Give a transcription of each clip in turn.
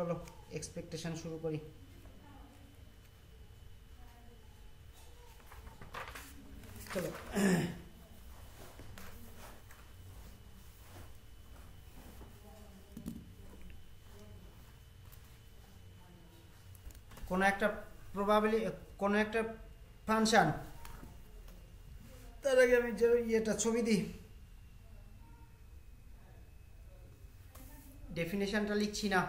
চলো এক্সপেকটেশন শুরু করি। চলো কোনো একটা কোনো একটা ফাংশন, তার আগে আমি যে ইয়েটা ছবি দিই, ডেফিনেশনটা লিখছি না।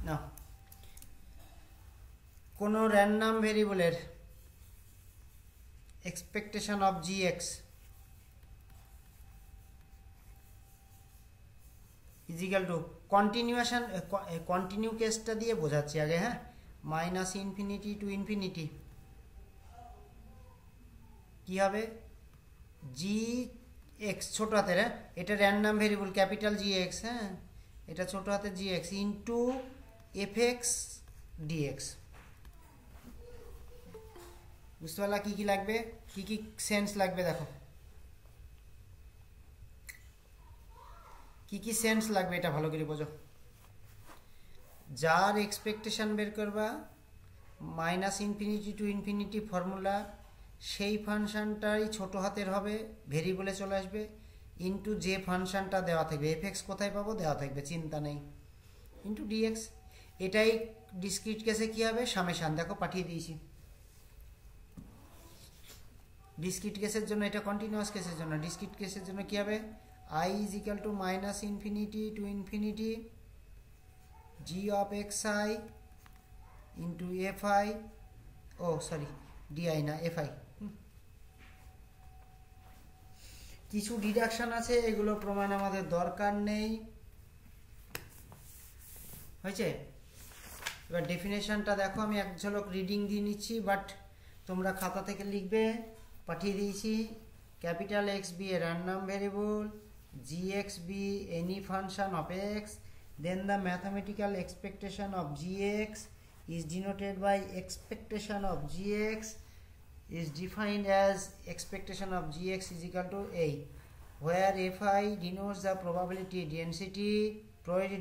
না, কোনো র্যান্ডম ভেরিয়েবলের expectation of gx is equal to continue কেসটা দিয়ে বোঝাচ্ছি আগে, হ্যাঁ, মাইনাস ইনফিনিটি টু ইনফিনিটি কী হবে, জি এক্স ছোট হাতের, হ্যাঁ, এটা random variable capital G X, হ্যাঁ, এটা ছোট হাতের g x into f x dx. বুঝতে পারলা কী কী লাগবে, কী কী সেন্স লাগবে, দেখো কী কী সেন্স লাগবে, এটা ভালো করে বোঝো। যার এক্সপেকটেশন বের করবা minus infinity to infinity formula, সেই ফাংশনটাই ছোট হাতের হবে, ভেরিয়েবলে চলে আসবে, ইন্টু যে ফাংশনটা দেওয়া থাকবে, এফ এক্স কোথায় পাবো দেওয়া থাকবে, চিন্তা নেই, ইন্টু ডিএক্স। এটাই ডিসক্রিট কেসে কী হবে, সামেশান, দেখো পাঠিয়ে দিয়েছি। ডিসক্রিট কেসের জন্য এটা, কন্টিনিউয়াস কেসের জন্য, ডিসক্রিট কেসের জন্য কী হবে, I is equal to minus infinity to infinity g of x I into f I, ও সরি ডিআই না এফ আই। কিছু ডিডাকশন আছে, এগুলো প্রমাণ আমাদের দরকার নেই, হয়েছে। এবার ডেফিনেশনটা দেখো, আমি এক ঝলক রিডিং দিয়ে নিচ্ছি, বাট তোমরা খাতা থেকে লিখবে, পাঠিয়ে দিয়েছি। Capital x be a random variable, g x be any function of x, then the mathematical expectation of gx is denoted by expectation of gx is defined as expectation of gx is equal to a, where fi denotes the probability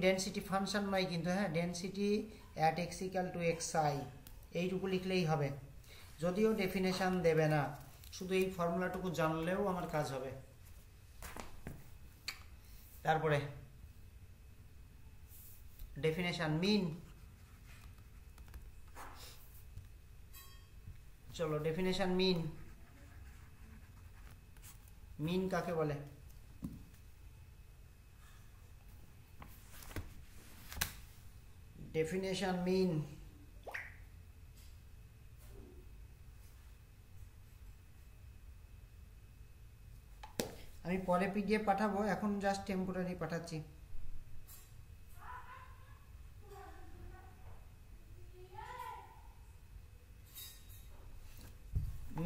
density function নয় কিন্তু, হ্যাঁ, density at x equal to xi, এইটুকু লিখলেই হবে, যদিও definition দেবে না, শুধু এই ফর্মুলাটুকু জানলেও আমার কাজ হবে। তারপরে ডেফিনেশন মিন, চলো ডেফিনেশন মিন, মিন কাকে বলে, ডেফিনেশন মিন আমি পরে পিডিএফ পাঠাবো, এখন জাস্ট টেম্পোরারি পাঠাচ্ছি।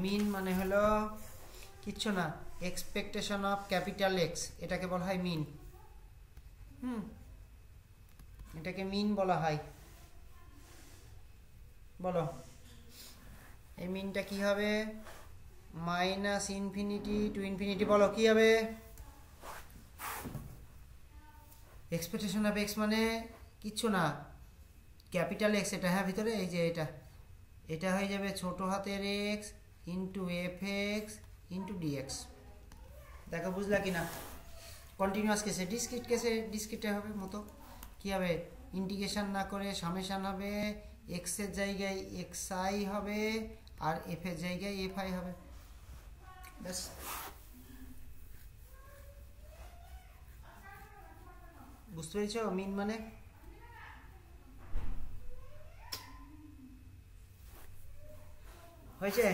মিন মানে হলো কিচ্ছু না, এক্সপেকটেশন অফ ক্যাপিটাল এক্স, এটাকে বলা হয় মিন। এটাকে মিন বলা হয়। বলো এই মিনটা কি হবে, মাইনাস ইনফিনিটি টু ইনফিনিটি, বলো কি হবে, এক্সপেকটেশন অফ এক্স মানে কিচ্ছু না, ক্যাপিটাল এক্স, এটা, হ্যাঁ, ভিতরে এই যে এটা হয়ে যাবে ছোট হাতের x into f x into dx. দেখো বুঝলা কি না, কন্টিনিউয়াস কেসে, ডিসক্রিট কেসে ডিসক্রিটে হবে মতো কী হবে, ইন্টিগ্রেশন না করে সামেশান হবে, এক্সের জায়গায় এক্স আই হবে আর এফের জায়গায় এফ আই হবে, ব্যাস। বুঝতে পেরেছ মিন মানে, হয়েছে।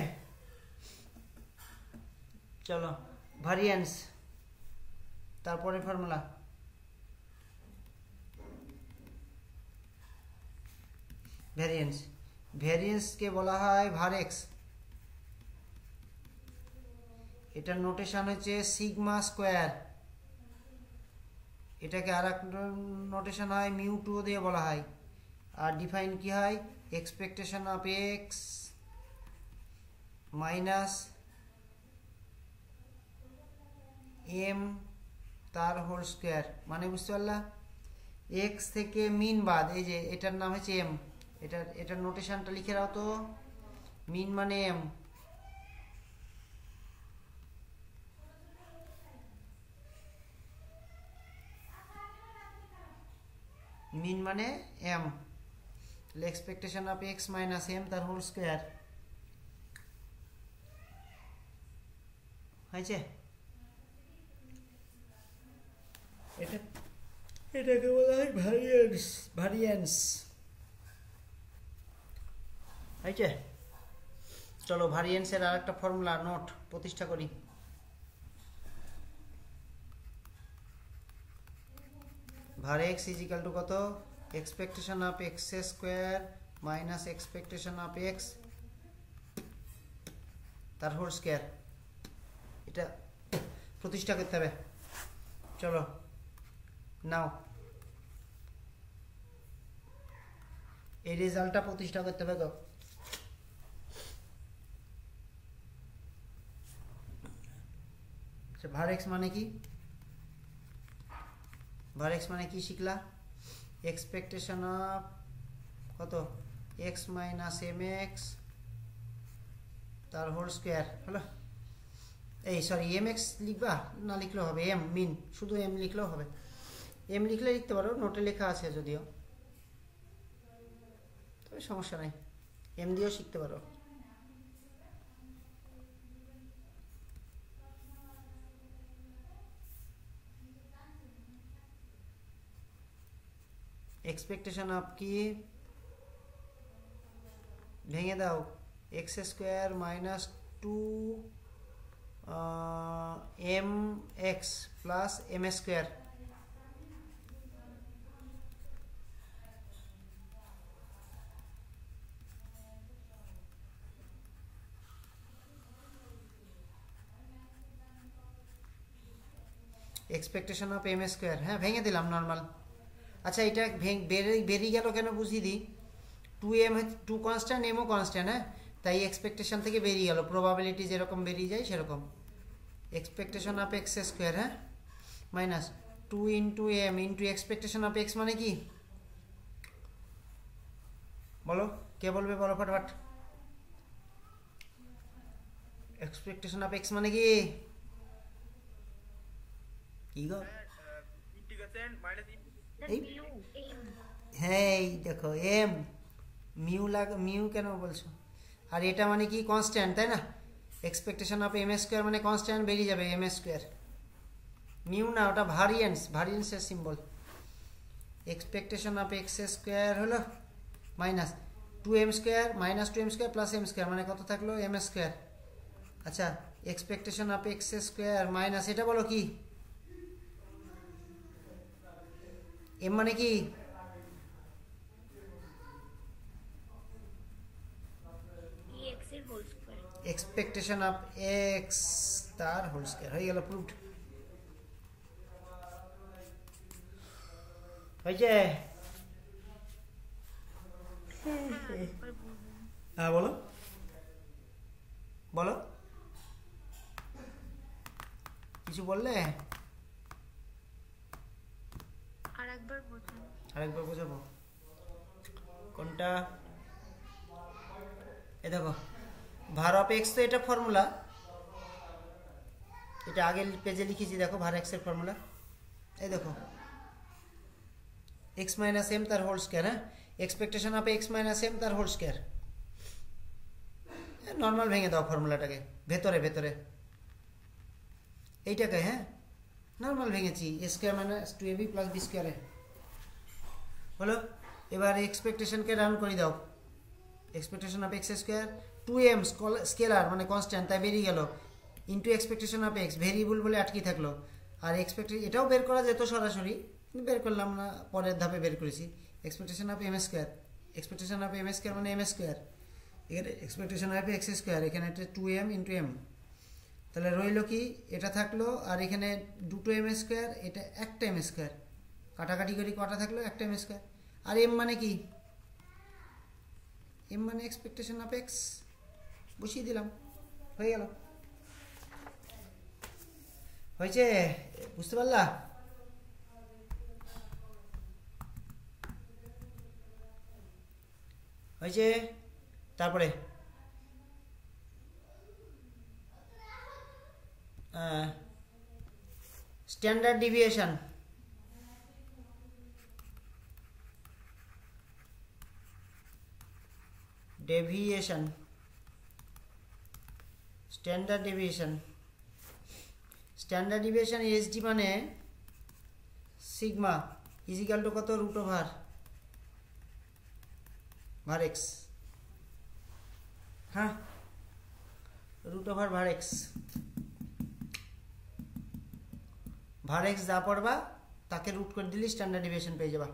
চলো ভ্যারিয়েন্স, তারপরে ফর্মুলা, ভ্যারিয়েন্সকে বলা হয় ভারেক্স, এটার নোটেশন হচ্ছে সিগমা স্কোয়ার, এটাকে আর এক নোটেশন হয় মিউ টু দিয়ে বলা হয়, আর ডিফাইন কি হয়, expectation of x minus m তার হোল স্কোয়ার, মানে বুঝতে পারলা এক্স থেকে মিন বাদ, এই যে এটার নাম হচ্ছে এম, এটার নোটেশনটা লিখে রাও তো, মিন মানে এম, মিন মানে এম, তাহলে expectation of x minus m তার হোল স্কোয়ার হয়েছে। এটাকে বলা হয় ভ্যারিয়েন্স হয়েছে। চলো ভ্যারিয়েন্সের আর একটা ফর্মুলা নোট প্রতিষ্ঠা করি। var x is equal to কত, expectation of x square minus expectation of x তার হোল স্কোয়ার, এটা প্রতিষ্ঠা করতে হবে। চলো নাও এই রেজাল্টটা প্রতিষ্ঠা করতে হবে গো। var x মানে কি, var x মানে কি শিখলা, এক্সপেকটেশন অফ কত x মাইনাস এম এক্স তার হোল স্কোয়ার হলো। এই সরি এম এক্স লিখবা না লিখলেও হবে, এম মিন শুধু এম লিখলেও হবে, এম লিখলে লিখতে পারো, নোটে লেখা আছে যদিও, তবে সমস্যা নাই, এম দিয়েও শিখতে পারো। এক্সপেকটেশন অফ কি ভেঙে দাও, x square minus 2 m x plus m square, expectation of m square, হ্যাঁ ভেঙে দিলাম নর্মাল। আচ্ছা এটা বেরিয়ে গেল কেন বুঝিয়ে দিই, 2m 2 কনস্ট্যান্ট, এমও কনস্ট্যান্ট, হ্যাঁ তাই এক্সপেকটেশন থেকে বেরিয়ে গেল, প্রবাবিলিটি যেরকম বেরিয়ে যায় সেরকম। এক্সপেকটেশন অফ এক্স স্কোয়ার, হ্যাঁ minus 2 into m into expectation of x মানে কি বলো, কে বলবে বলো ফটাফট, এক্সপেকটেশন অফ এক্স মানে কি, কি গো হ্যাঁ এই দেখো এম মিউ কেন বলছো, আর এটা মানে কি কনস্ট্যান্ট তাই না, এক্সপেকটেশন অফ এম স্কোয়ার মানে কনস্ট্যান্ট বেরিয়ে যাবে এম স্কোয়ার, মিউ না ওটা ভ্যারিয়েন্সের symbol. Expectation of x square হলো minus 2m square minus 2m square plus m square মানে কত থাকলো এম স্কোয়ার। আচ্ছা expectation of x square minus এটা বলো কি, এম মানে কি, এক্সপেকটেশন অফ এক্স তার হোল স্কয়ার হয়ে গেল, প্রুভড হয়েছে। হ্যাঁ বলো বলো কিছু বললে, আরেকবার বোঝাবো কোনটা, এ দেখো var অফ এক্স, তো এটা ফর্মুলা, এটা আগের পেজে লিখেছি দেখো var এক্স এর ফর্মুলা, এই দেখো এক্স মাইনাস এম তার হোল স্কয়ার, হ্যাঁ expectation of x minus m তার হোল স্কয়ার, নর্মাল ভেঙে দাও ফর্মুলাটাকে ভেতরে ভেতরে এইটাকে, হ্যাঁ নর্মাল ভেঙেছি, a square minus 2ab plus b স্কয়ারে হলো। এবার এক্সপেকটেশনকে রাউন্ড করে দাও, expectation of x square 2m scalar মানে কনস্ট্যান্ট তাই বেরিয়ে গেল, into expectation of x variable বলে আটকে থাকলো, আর এটাও বের করা যেত সরাসরি, বের করলাম না, পরের ধাপে বের করেছি। Expectation of m square, expectation of m square মানে এম স্কয়ার, এখানে এক্সপেকটেশন অফ এক্স স্কয়ার, এখানে একটা 2m ইন্টু এম, তাহলে রইল কি এটা থাকলো, আর এখানে দুটো এম স্কয়ার, এটা একটা এম স্কয়ার, কাটাকাটি করি কটা থাকলো একটা এম স্কয়ার, আর এম মানে কি, এম মানে এক্সপেকটেশন অফ এক্স বসিয়ে দিলাম, হয়ে গেল। হয়েছে? বুঝতে পারলা? হয়েছে? তারপরে standard deviation, standard deviation SD মানে সিগমা ইজিক্যাল টু কত? রুট ওভার ভার এক্স। হ্যাঁ, রুট ওভার ভার এক্স। ভার এক্স যা পড়বা তাকে রুট করে দিলে স্ট্যান্ডার্ড ডিভিয়েশন পেয়ে যাবা।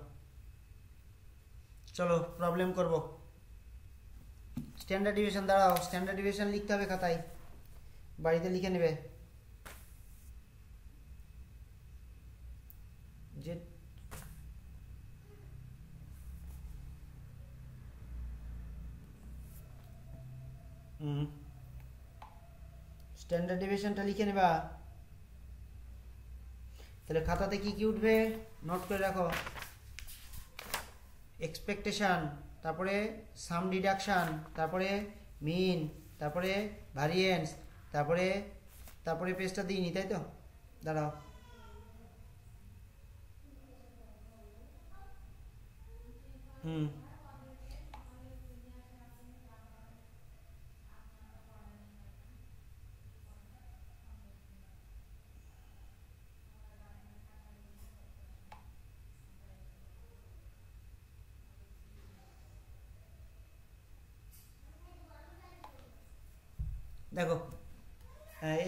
চলো প্রবলেম করব। স্ট্যান্ডার্ড ডিভিয়েশন, দাঁড়াও, স্ট্যান্ডার্ড ডিভিয়েশন লিখতে হবে খাতায়, বাড়িতে লিখে নেবে। যে স্ট্যান্ডার্ড ডিভিয়েশনটা লিখে নেবা। তাহলে খাতাতে কি কি উঠবে নোট করে রাখো। এক্সপেকটেশন, তারপরে সাম ডিডাকশন, তারপরে মিন, তারপরে ভ্যারিয়েন্স, তারপরে পেজটা দিইনি, তাই তো? দাঁড়াও, দেখো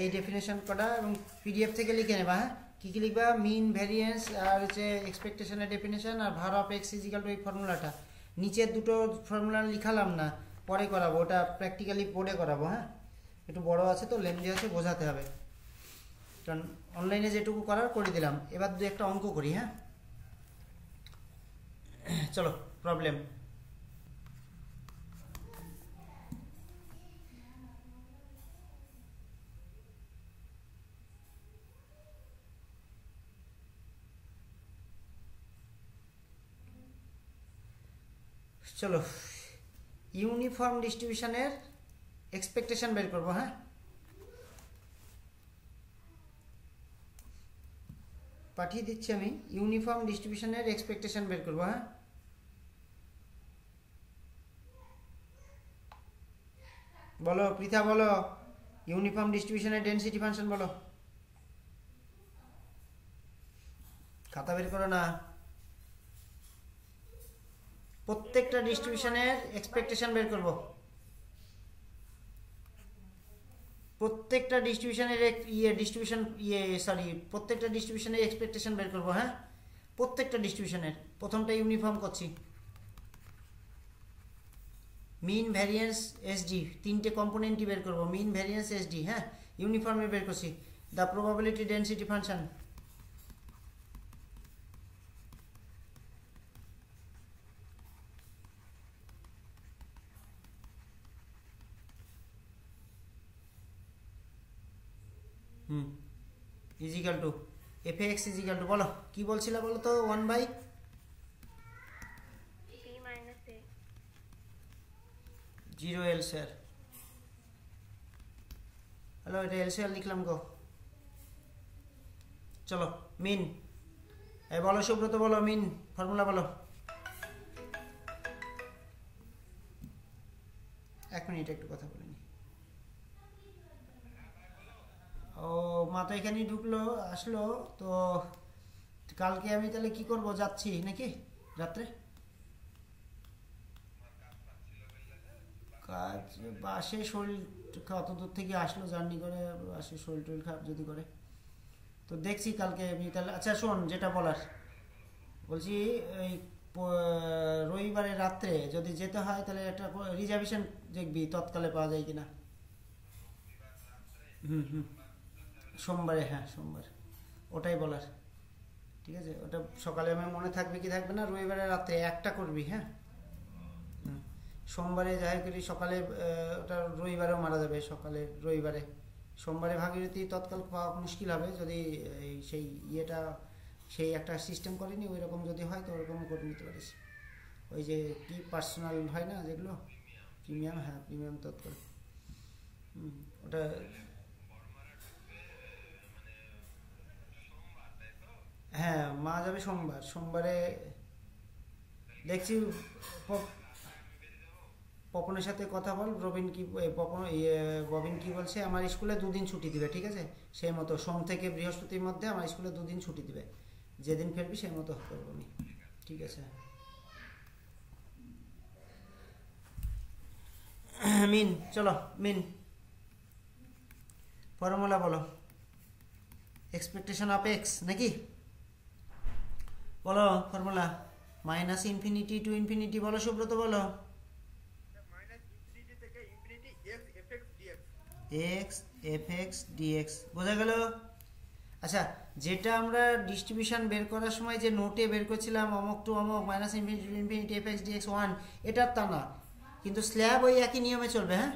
এই ডেফিনেশন কটা এবং পিডিএফ থেকে লিখে নেবা। হ্যাঁ, কী কী লিখবা? মিন, ভ্যারিয়েন্স, আর হচ্ছে এক্সপেকটেশনের ডেফিনেশন, আর ভার অফ এক্স ইজিক্যাল টু এই ফর্মুলাটা। নিচের দুটো ফর্মুলা লিখালাম না, পরে করাবো, ওটা প্র্যাকটিক্যালি বোর্ডে করাবো। হ্যাঁ, একটু বড় আছে তো, লেন্দি আছে, বোঝাতে হবে, কারণ অনলাইনে যেটুকু করার করে দিলাম। এবার দু একটা অঙ্ক করি। হ্যাঁ, চলো প্রবলেম। চলো ইউনিফর্ম ডিস্ট্রিবিউশনের এক্সপেকটেশন বের করবো। হ্যাঁ, পাঠিয়ে দিচ্ছি আমি। ইউনিফর্ম ডিস্ট্রিবিউশনের এক্সপেকটেশন বের করবো। হ্যাঁ, বলো পৃথা, বলো ইউনিফর্ম ডিস্ট্রিবিউশনের ডেনসিটি ফাংশন বলো। খাতা বের করো না। প্রত্যেকটা ডিস্ট্রিবিউশনের এক্সপেকটেশন বের করব। প্রত্যেকটা ডিস্ট্রিবিউশনের প্রত্যেকটা ডিস্ট্রিবিউশনের এক্সপেকটেশন বের করব। হ্যাঁ, প্রত্যেকটা ডিস্ট্রিবিউশনের। প্রথমটা ইউনিফর্ম করছি। মিন, ভ্যারিয়েন্স, এসডি, তিনটে কম্পোনেন্টই বের করব। Mean, variance, SD. হ্যাঁ, ইউনিফর্মে বের করছি। The probability density function. Is equal to f x is equal to, বলো কি বলছিলে বলো তো? 1/, জিরো এল স্যার। হ্যালো, এটা এল স্যার লিখলাম গো। চলো মিন, বলো সুব্রত, বলো মিন ফর্মুলা বলো। 1 মিনিট একটু কথা বলে নি। ও মা তো এখানেই ঢুকলো, আসলো তো। কালকে আমি তাহলে কি করব, যাচ্ছি নাকি রাত্রে? কাজ বাসে, শরীর অত দূর থেকে আসলো জার্নি করে, বাসে শরীর টরীর খারাপ যদি করে তো দেখছি কালকে আমি তাহলে। আচ্ছা শোন, যেটা বলার বলছি, এই রবিবারে রাত্রে যদি যেতে হয় তাহলে একটা রিজার্ভেশন দেখবি তৎকালে পাওয়া যায় কিনা। সোমবারে, হ্যাঁ সোমবার, ওটাই বলার। ঠিক আছে, ওটা সকালে আমার মনে থাকবে কি থাকবে না। রবিবারে রাত্রে একটা করবি। হ্যাঁ, সোমবারে যাই করি সকালে, ওটা রবিবারেও মারা যাবে সকালে রবিবারে। সোমবারে ভাগীরথী তৎকাল পাওয়া মুশকিল হবে যদি এই সেই ইয়েটা সেই একটা সিস্টেম করেনি, ওই রকম যদি হয় তো ওরকম করে নিতে পারিস। ওই যে কি পার্সোনাল হয় না যেগুলো প্রিমিয়াম, হ্যাঁ প্রিমিয়াম তৎকাল, ওটা হ্যাঁ মা যাবে সোমবার। সোমবারে দেখছি পপনের সাথে কথা বল, রবিন কি পপন ববিন কি বলছে। আমার স্কুলে 2 দিন ছুটি দিবে, ঠিক আছে? সেই মতো সোম থেকে বৃহস্পতির মধ্যে আমার স্কুলে 2 দিন ছুটি দিবে, যেদিন ফেরবি সেই মতো করবো আমি, ঠিক আছে? মিন, চলো মিন ফর্মুলা বলো। এক্সপেকটেশন অফ এক্স নাকি বলো formula. Minus infinity to infinity বলো সুব্রত বলো। এক্স এফ এক্স ডিএক্স বোঝা গেল? আচ্ছা, যেটা আমরা ডিস্ট্রিবিউশন বের করার সময় যে নোটে বের করছিলাম অমক টু অমক minus infinity to infinity f x dx 1, এটার তা না, কিন্তু স্ল্যাব ওই একই নিয়মে চলবে। হ্যাঁ,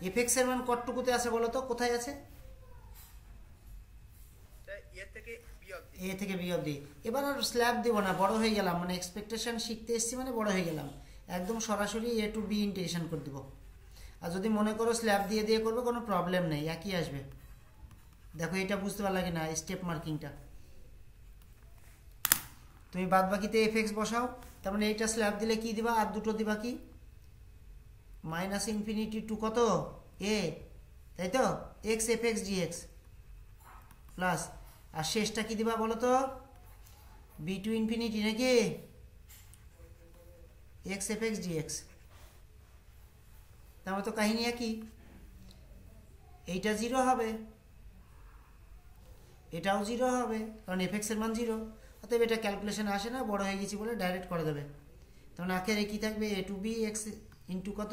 এফ এক্স এর মান কতটুকুতে আছে বলো তো, কোথায় আছে? এ থেকে বি অবধি। এবার আর স্ল্যাব দিব না, বড় হয়ে গেলাম, মানে এক্সপেকটেশন শিখতে এসেছি মানে বড় হয়ে গেলাম, একদম সরাসরি এ টু বি ইন্টিগ্রেশন করে দিব। আর যদি মনে করো স্ল্যাব দিয়ে দিয়ে করবে, কোনো প্রবলেম নেই, একই আসবে। দেখো এটা বুঝতে পারলে কি না স্টেপ মার্কিংটা? তুমি বাদ বাকিতে এফ এক্স বসাও, তার মানে এইটা স্ল্যাব দিলে কি দিবা, আর দুটো দিবা কি, মাইনাস ইনফিনিটি টু কত এ, তাই তো, x f x dx plus, আর শেষটা কি দিবা বলো তো, বি টু ইনফিনিটি নাকি, এক্স এফ এক্স ডিএক্স। তারপরে তো কাহিনী একই, এইটা 0 হবে, এটাও 0 হবে, কারণ এফ এক্স এর মান 0। অতএব এটা ক্যালকুলেশনে আসে না, বড় হয়ে গেছি বলে ডাইরেক্ট করা যাবে। তখন আখেরে কি থাকবে, এ টু বি এক্স ইন্টু কত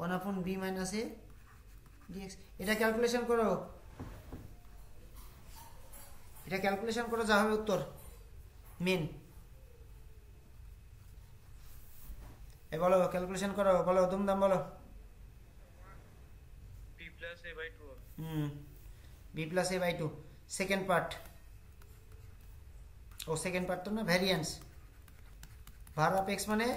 1/b মাইনাস এ ডিএক্স। এটা ক্যালকুলেশন করো, এটা ক্যালকুলেশন করো, যা হবে উত্তর মেন। এ বলো ক্যালকুলেশন করো, বলো দুমদাম বলো। B plus a by two, second part. ও সেকেন্ড পার্ট তো না, ভ্যারিয়েন্স। ভার অফ এক্স মানে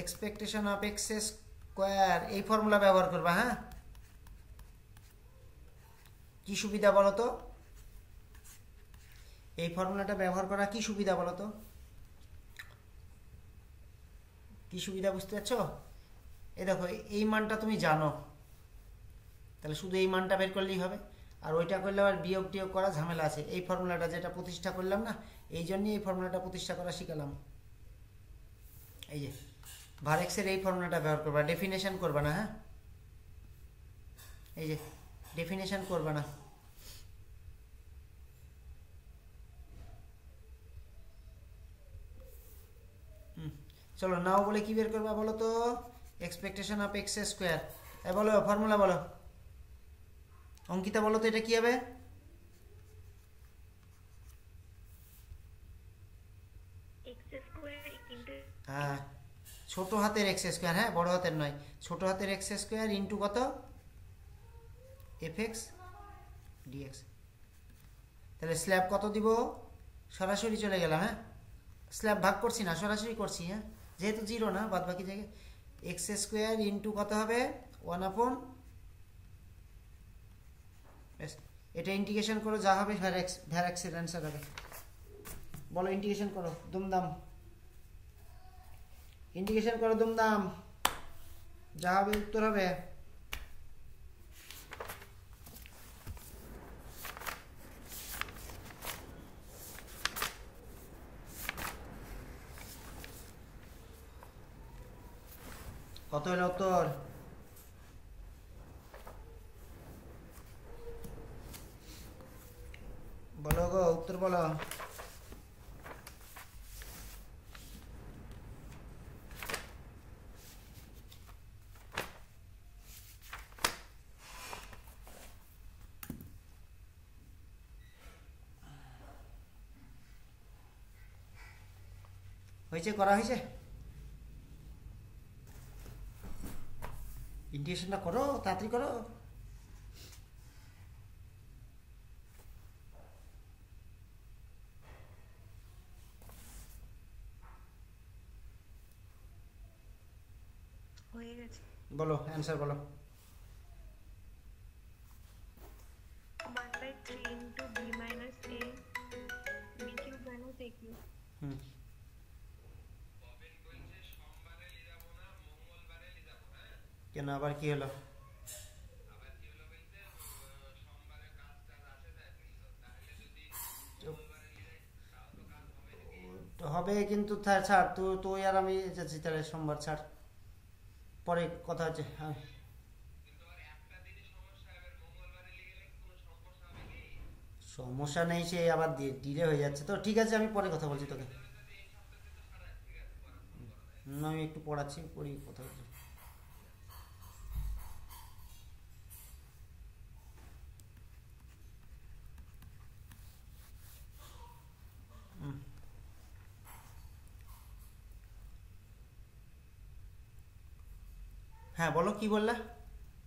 এক্সপেকটেশন অফ এক্স স্কোয়ার, এই ফর্মুলা ব্যবহার করবা। হ্যাঁ, কি সুবিধা বলো তো, এই ফর্মুলাটা ব্যবহার করা কি সুবিধা বলো তো, কি সুবিধা বুঝতে পারছো? এই দেখো এই মানটা তুমি জানো, তাহলে শুধু এই মানটা বের করলেই হবে, আর ওইটা করলে আবার বিয়োগ টিয়োগ করা ঝামেলা আছে। এই ফর্মুলাটা যেটা প্রতিষ্ঠা করলাম না, এই জন্যই এই ফর্মুলাটা প্রতিষ্ঠা করা শিখালাম। এই যে ভার এক্সের এই ফর্মুলাটা ব্যবহার করবা, ডেফিনেশন করবা না। হ্যাঁ, এই যে ডেফিনেশন করবা না। চলো নাও বলে কি বের করবা বলো তো, এক্সপেকটেশন অফ এক্স স্কোয়ার। বলো ফর্মুলা বলো, অঙ্কিতা বলো তো এটা কি হবে? হ্যাঁ, ছোট হাতের এক্স স্কোয়ার, হ্যাঁ বড় হাতের নয়, ছোট হাতের এক্স স্কোয়ার ইন্টু কত এফ এক্স ডিএক্স। তাহলে স্ল্যাব কত দিব, সরাসরি চলে গেলাম। হ্যাঁ, স্ল্যাব ভাগ করছি না, সরাসরি করছি। হ্যাঁ, যেহেতু 0 না, বাদ বাকি জায়গায় এক্স স্কোয়ার ইন্টু কত হবে 1/, এটা ইন্টিগ্রেশন করো, যা হবে ভ্যার এক্সের অ্যান্সার হবে। বলো ইন্টিগ্রেশন করো দুমদাম, ইন্টিগ্রেশন করো দুমদাম, যা হবে উত্তর হবে। কত হলো উত্তর? বলো গো উত্তর বলো। হয়েছে, করা হয়েছে? ইন্টিগ্রেশনটা করো, তাড়াতাড়ি করো। হয়ে গেছে। বলো অ্যান্সার বলো। 1/3 into b minus a b cube minus a cube। হুম, কেন আবার কি হলো? তো হবে কিন্তু ছাড়, তুই আর আমি যাচ্ছি তাহলে সোমবার, ছাড়, পরে কথা হচ্ছে। হ্যাঁ, সমস্যা নেই, সে আবার ডিলে হয়ে যাচ্ছে তো। ঠিক আছে, আমি পরে কথা বলছি তোকে। আমি একটু পড়াচ্ছি, পড়ি কথা হচ্ছে। হ্যাঁ বলো, কি বললা?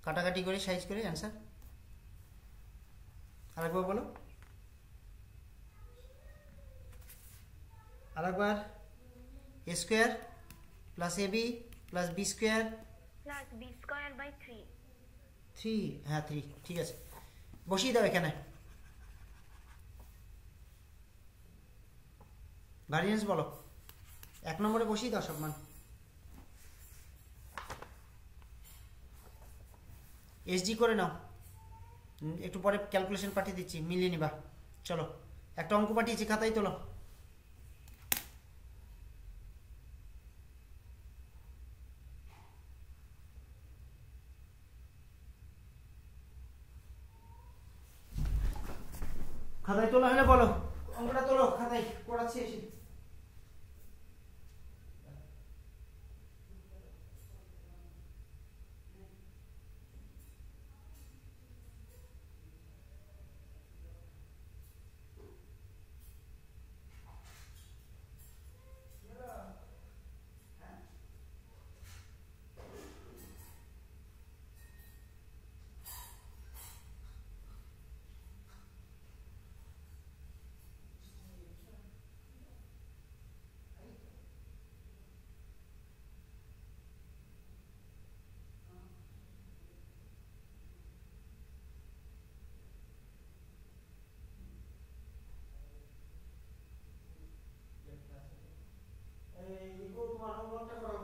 কাটাকাটি করে সাইজ করে অ্যান্সার আরেকবার বলো, আরেকবার। A square plus a b plus b square plus b square by 3। 3, হ্যাঁ 3, ঠিক আছে, বসিয়ে দাও এখানে। ভ্যারিয়েন্স বলো, 1 নম্বরে বসিয়ে দাও সব মান। এসডি করে নাও, একটু পরে ক্যালকুলেশন পাঠিয়ে দিচ্ছি, মিলিয়ে নিবা। চলো, একটা অঙ্ক পাঠিয়েছি, খাতায় তোলো। খাতায় তোলা হলে বলো, অঙ্কটা তোলো, খাতায় পড়াচ্ছি এসে। তোমার হোমওয়ার্কটা করো।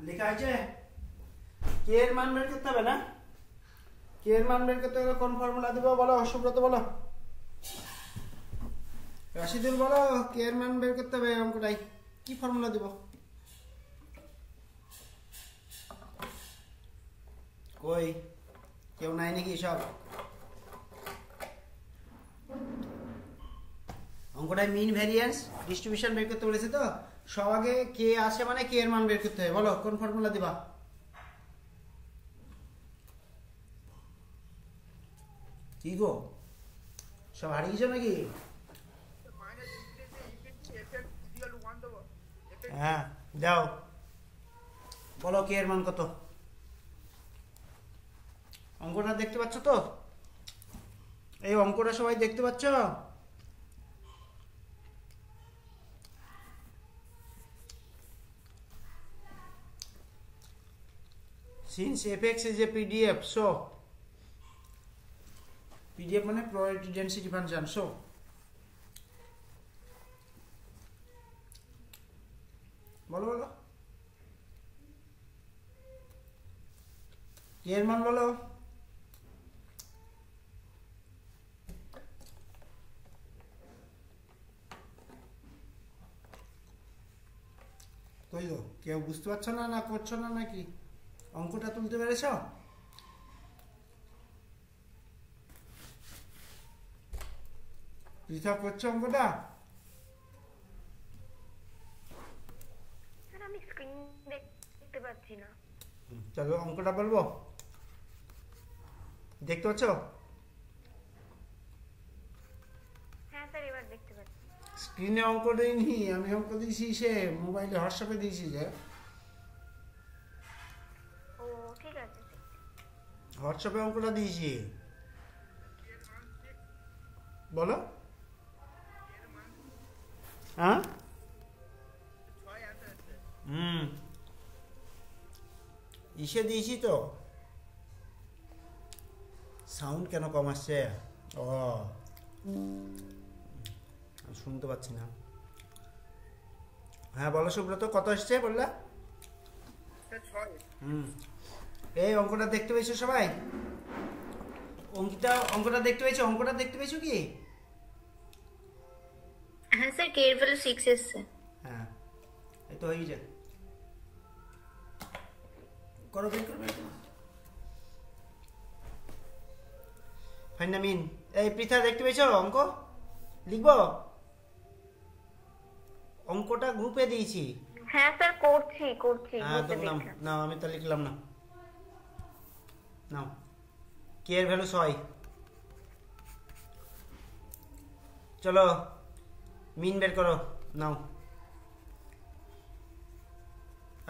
লেখা আছে কে এর মান বের করতে হবে না? কে এর মান বের করতে গেলে কোন ফর্মুলা দিব বলো, সুব্রত বলো, রাশিদুল বলো, কে এর মান বের করতে হবে অঙ্কটাই কি ফর্মুলা দিব? কই কেউ নাই নাকি? সব অঙ্কটায় মিন ভ্যারিয়েন্স ডিস্ট্রিবিউশন বের করতে বলেছে তো, সব আগে কে আসে মানে কে এর মান বের করতে হবে। বলো কোন ফর্মুলা দিবা? কি গো সব হারিয়ে গেছো নাকি? হ্যাঁ যাও বলো কে এর মান কত? অঙ্কটা দেখতে পাচ্ছ তো? এই অঙ্কটা সবাই দেখতে পাচ্ছ? Since fx is a PDF, so PDF মানে probability density function, so বলো বলো কি এর মান বলো। কই গো, কেউ বুঝতে পারছো না, না করছো না নাকি? অঙ্কটা তুলতে পেরেছো? হিসাব করছো অঙ্কটা? স্যার আমি স্ক্রিন দেখতে পাচ্ছি না। চলো অঙ্কটা বলবো, দেখতে পাচ্ছ? হ্যাঁ স্যার এবার দেখতে পাচ্ছি। স্ক্রিনে অঙ্ক দিইনি আমি, অঙ্ক দিয়েছি সে মোবাইলে হোয়াটসঅ্যাপে দিয়েছি, যে ও ঠিক আছে। হোয়াটসঅ্যাপে অঙ্কটা দিয়েছি। বলো। হ্যাঁ ইসে দিয়েছি তো। সাউন্ড কেন কম আসছে? ও শুনতে পাচ্ছি না। হ্যাঁ বলো সুব্রত, কত আসছে বললা? এই অঙ্কটা দেখতে পেয়েছো সবাই? অঙ্কটা দেখতে পেয়েছো? অঙ্কটা দেখতে পেয়েছো কি? হ্যাঁ স্যার কে এর ভ্যালু 6 এসছে। হ্যাঁ এই তো হয়ে যায়। করো বের করো, ফাইন না মিন। এই পৃথা দেখতে পেয়েছো অঙ্ক? লিখবো? অঙ্কটা গ্রুপে দিয়েছি। হ্যাঁ স্যার করছি। হ্যাঁ তো নাও আমি তো লিখলাম না। নাও কে এর ভ্যালু 6। চলো মিন বের করো। নাও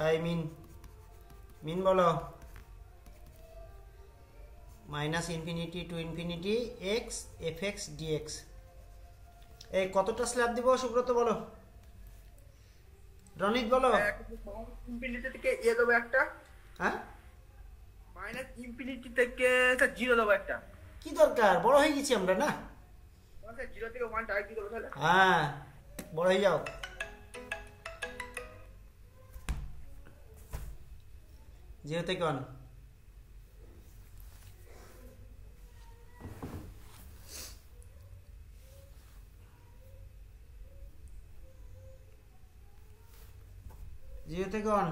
এই মিন বলো। Minus infinity to infinity x f x dx. এই কতটা স্ল্যাব দিব সুব্রত বলো, রনিত বলো। ইনফিনিটি থেকে এ দেবো একটা, হ্যাঁ মাইনাস ইনফিনিটি থেকে জিরো দেবো একটা। কি দরকার, বড় হয়ে গেছি আমরা না। জিরো থেকে 1 ডাইরেক্ট দিয়ে দেবো তাহলে। হ্যাঁ বড় হয়ে যাও। জিরো থেকে 1। জিরো থেকে 1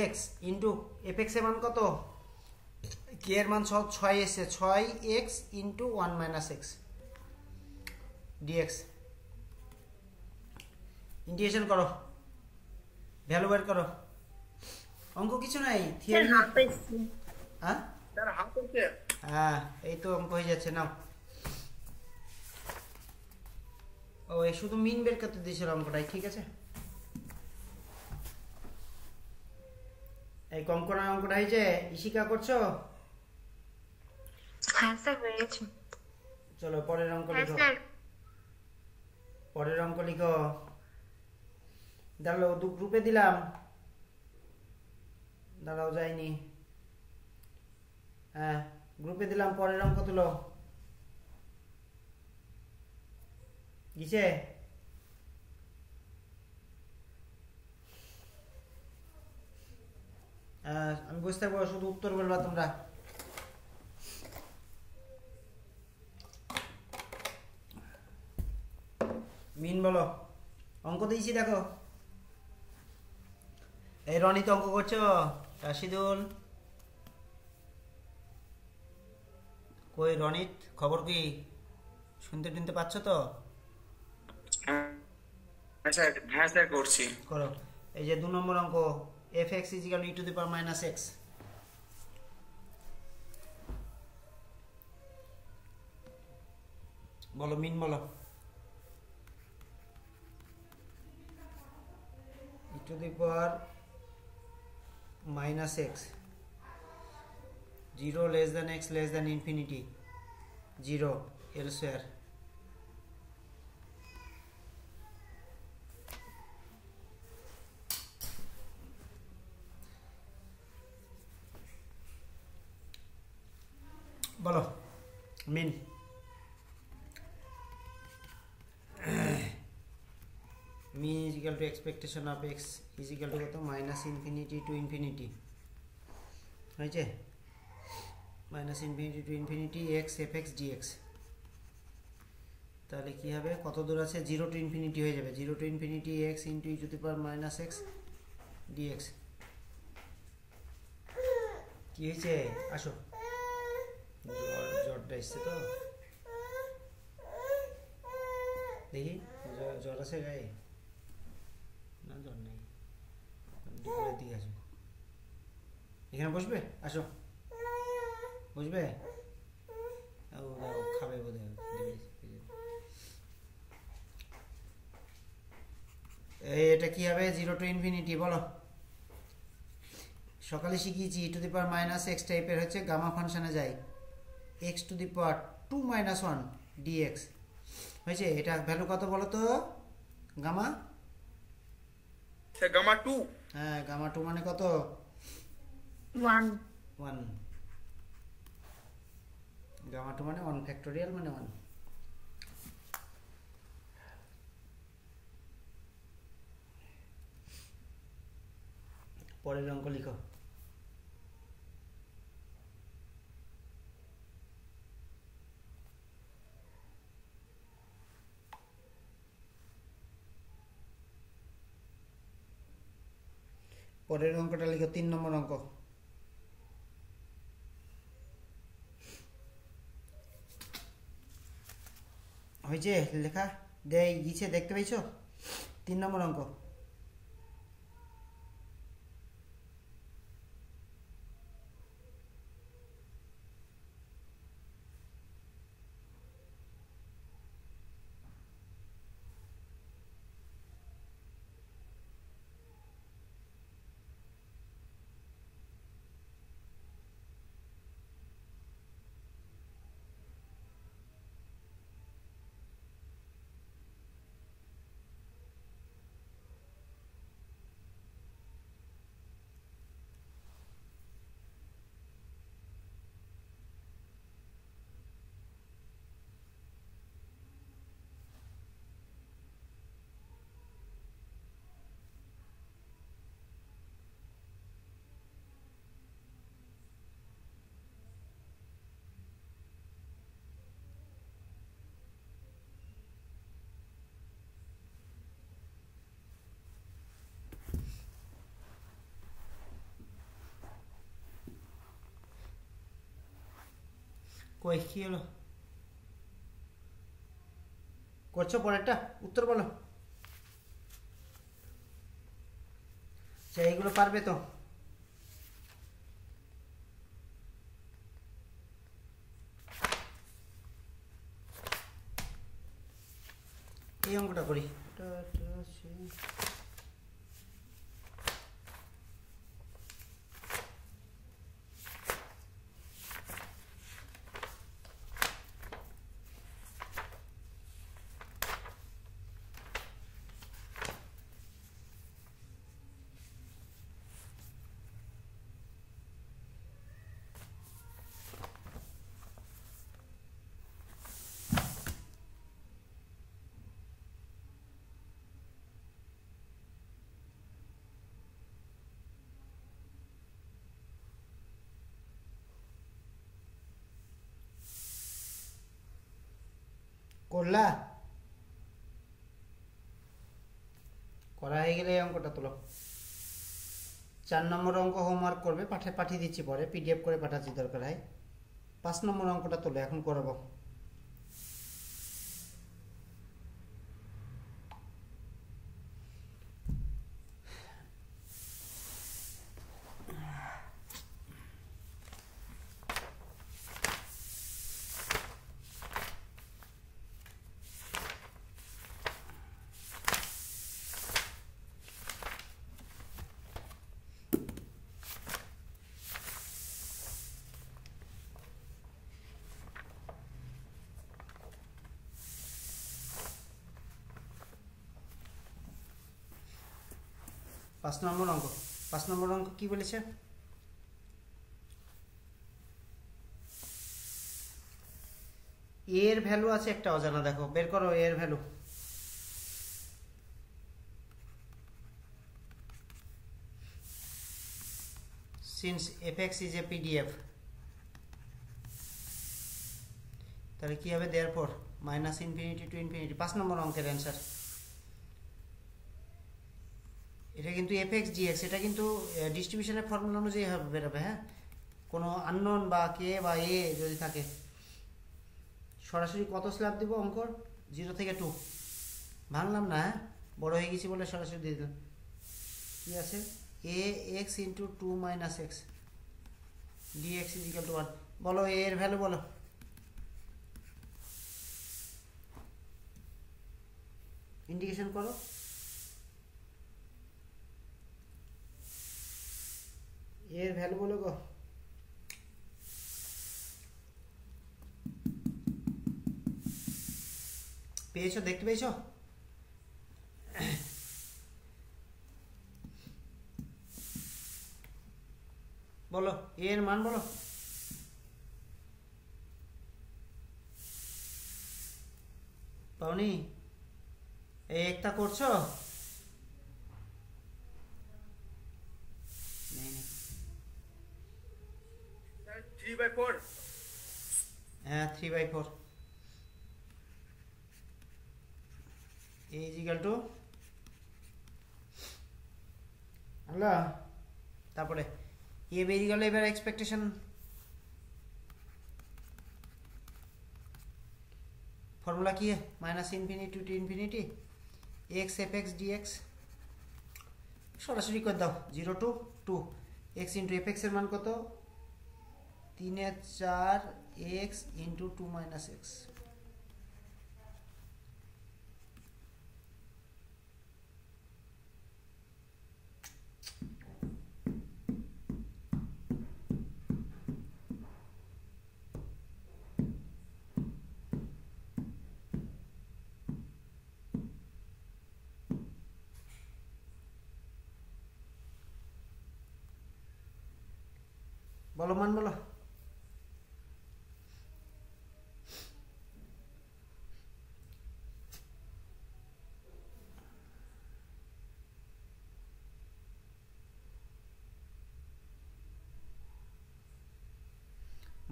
এক্স ইন্টু এফ এক্স এর মান কত? কে এর মান 6 এসছে, 6 x into 1 minus x dx. Integration করো, ভ্যালু বের করো। অঙ্ক কিছু নাই, থিওরি। হ্যাঁ স্যার হাফ হচ্ছে। হ্যাঁ এই তো অঙ্ক হয়ে যাচ্ছে। নাও ও এই শুধু মিন বের করতে দিয়েছিল অঙ্কটাই, ঠিক আছে। এই কঙ্কনা অঙ্কটা হয়েছে। ইশিকা করছো? হ্যাঁ স্যার হয়েছে। চলো পরের অঙ্ক লিখো। পরের অঙ্ক লিখো। দাঁড়াও দু গ্রুপে দিলাম, দাঁড়াও যায়নি। হ্যাঁ গ্রুপে দিলাম, পরের অঙ্ক তুলো। গিয়েছে? আমি বুঝতে পারবো, শুধু উত্তর বলবা তোমরা। মিন বলো। অঙ্ক দিয়েছি দেখো। এই রনিত অঙ্ক করছো? রাশিদুল কই? রনিত খবর কি? শুনতে টুনতে পাচ্ছ তো? হ্যাঁ স্যার করছি। করো। এই যে 2 নম্বর অঙ্ক, f x is equal e to the power minus x. বলো মিন বলো। E to the power minus x, 0 less than x less than infinity. 0 elsewhere বলো mean mean is equal to expectation of x is equal to কত minus infinity to infinity হয়েছে minus infinity to infinity x f x dx তাহলে কী হবে কত দূর আছে 0 to infinity হয়ে যাবে 0 to infinity x into e to the power minus x dx কী হয়েছে আসো জ্বরটা এসছে তো দেখি জ্বর আছে গায়ে না জ্বর নেই দুপুরের দিকে আসো এখানে বসবে আসো বসবে খাবে বোধ এটা কি হবে 0 টু ইনফিনিটি বলো সকালে শিখিয়েছি e to the power minus x টাইপের হচ্ছে গামা ফাংশনে যায় x to the power 2 minus 1 dx হয়েছে এটা ভ্যালু কত বলো তো গামা গামা 2 হ্যাঁ গামা 2 মানে কত 1 1 গামা 2 মানে 1 ফ্যাক্টোরিয়াল মানে 1 পরের অঙ্ক লিখো পরের অঙ্কটা লিখো 3 নম্বর অঙ্ক হয়েছে লেখা দেয় গিয়েছে দেখতে পাইছো 3 নম্বর অঙ্ক কই কি হলো করছো পরেরটা উত্তর বলো এইগুলো পারবে তো এই অঙ্কটা করি করলা করা হয়ে গেলে এই অঙ্কটা তোলো 4 নম্বর অঙ্ক হোমওয়ার্ক করবে পাঠিয়ে দিচ্ছি পরে পিডিএফ করে পাঠাচ্ছি দরকার হয় 5 নম্বর অঙ্কটা তোলো এখন করবো 5 নম্বর অঙ্ক। 5 নম্বর অঙ্ক কি বলেছে? এর ভ্যালু আছে একটা অজানা, দেখো বের করো এর value. Since fx is a pdf, তাহলে কি হবে? therefore minus infinity to infinity. 5 নম্বর অঙ্কের অ্যান্সার। এটা কিন্তু fx gx, এটা কিন্তু ডিস্ট্রিবিউশনের ফর্মুলা অনুযায়ী হবে বেরোবে। হ্যাঁ, কোনো আননোন বা কে বা এ যদি থাকে। সরাসরি কত স্ল্যাব দিব অঙ্কর? 0 থেকে 2 ভাঙলাম না, হ্যাঁ বড় হয়ে গেছি বলে সরাসরি দিয়ে দিলাম। কি আছে? ax into 2 minus x dx is equal two 1। বলো a এর ভ্যালু বলো। ইন্ডিকেশন করো। এর ভ্যালু বলো গো। পেয়েছো? দেখতে পেয়েছো? বলো এর মান বলো। পাওনি? এই একটা করছো? Sir, 3/4. হ্যাঁ 3/4 is equal to আল্লাহ। তারপরে এ বেরিয়ে গেল। এবার এক্সপেকটেশন ফর্মুলা কি? Minus infinity to infinity x f x dx. সরাসরি করে দাও 0 to 2 x into f x এর মান কত? 3/4 এক্স ইন্টু 2 মাইনাস এক্স। বলো মান বলো।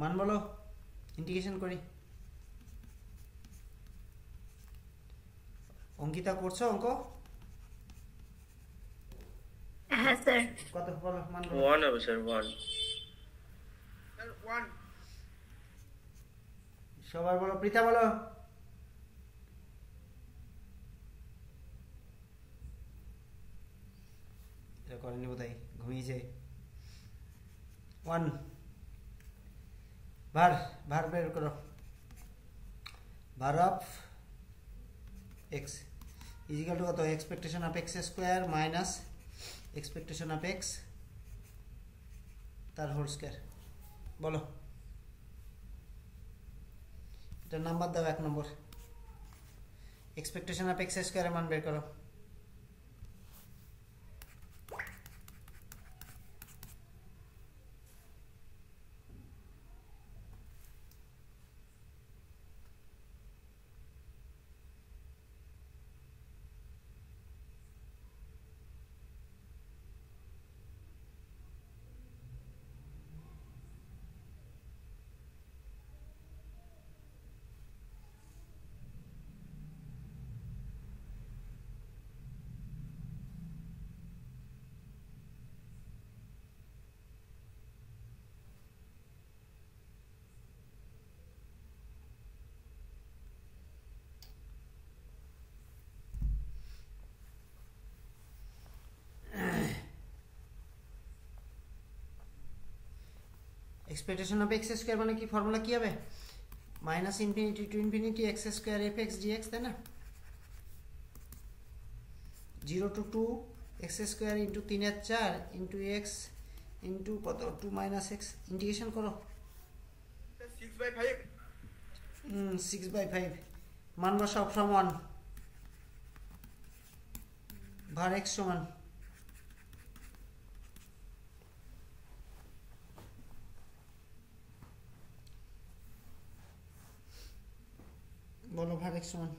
মান বলো, ইন্টিগ্রেশন করি। অঙ্কিতা করছো অঙ্ক? হ্যাঁ স্যার। কত বলো মান বলো। 1 হবে স্যার, 1। Sir, 1. সবাই বলো। পৃথা বলো। এটা করেনি বোধহয়, ঘুমিয়েছে। 1 ভার ভার বের করো। Var of x is equal to কত? Expectation of x square minus expectation of x তার হোল স্কোয়ার। বলো এটা নাম্বার দাও। 1 নম্বর এক্সপেকটেশন অফ এক্স স্কোয়ারের মান বের করো। এক্সপেকটেশন অফ এক্স স্কোয়ার মানে কি? ফর্মুলা কি হবে? Minus infinity to infinity x square f x dx, তাই না? 0 to 2 x square into 3/4 into x into কত? 2 মাইনাস এক্স। ইন্টিগ্রেশন করো। Sir, 6/5. 6/5 মান বসাও। ফ্রম 1 ভার এক্স সমান বলো var x সমান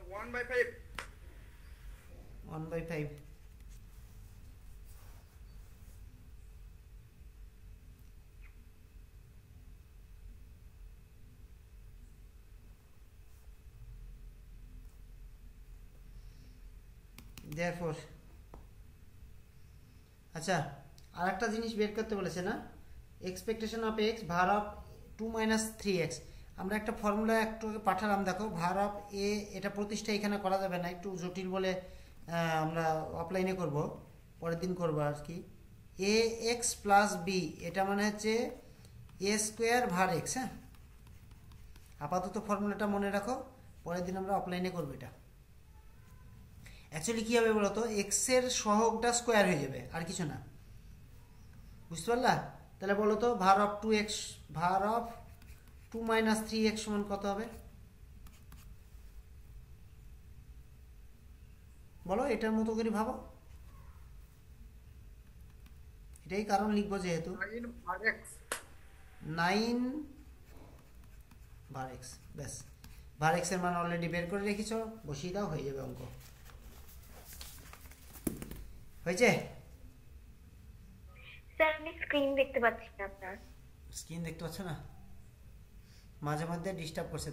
1/5 1/5 therefore আচ্ছা আরেকটা জিনিস বের করতে বলেছে না expectation of x var of 2 - 3x আমরা একটা ফর্মুলা একটু পাঠালাম দেখো var of a এটা প্রতিষ্ঠা এখানে করা যাবে না একটু জটিল বলে আমরা অফলাইনে করব পরের দিন করব আর কি ax + b এটা মানে হচ্ছে a স্কয়ার var x হ্যাঁ আপাতত ফর্মুলাটা মনে রাখো পরের দিন আমরা অফলাইনে করব এটা অ্যাকচুয়ালি কি হবে বলো তো x এর সহগটা স্কয়ার হয়ে যাবে আর কিছু না বুঝতে পারলা তাহলে বলো তো var of 2x var of 2 - 3x সমান কত হবে বলো এটার মতো করে ভাবো এটাই কারণ লিখবো যেহেতু 9 var x 9 var x ব্যাস var x এর মান অলরেডি বের করে রেখেছো বসিয়ে দাও হয়ে যাবে অঙ্ক হয়েছে স্যার আমি স্ক্রিন দেখতে পাচ্ছি না আপনার স্ক্রিন দেখতে পাচ্ছ না মাঝে মধ্যে ডিস্টার্ব করছে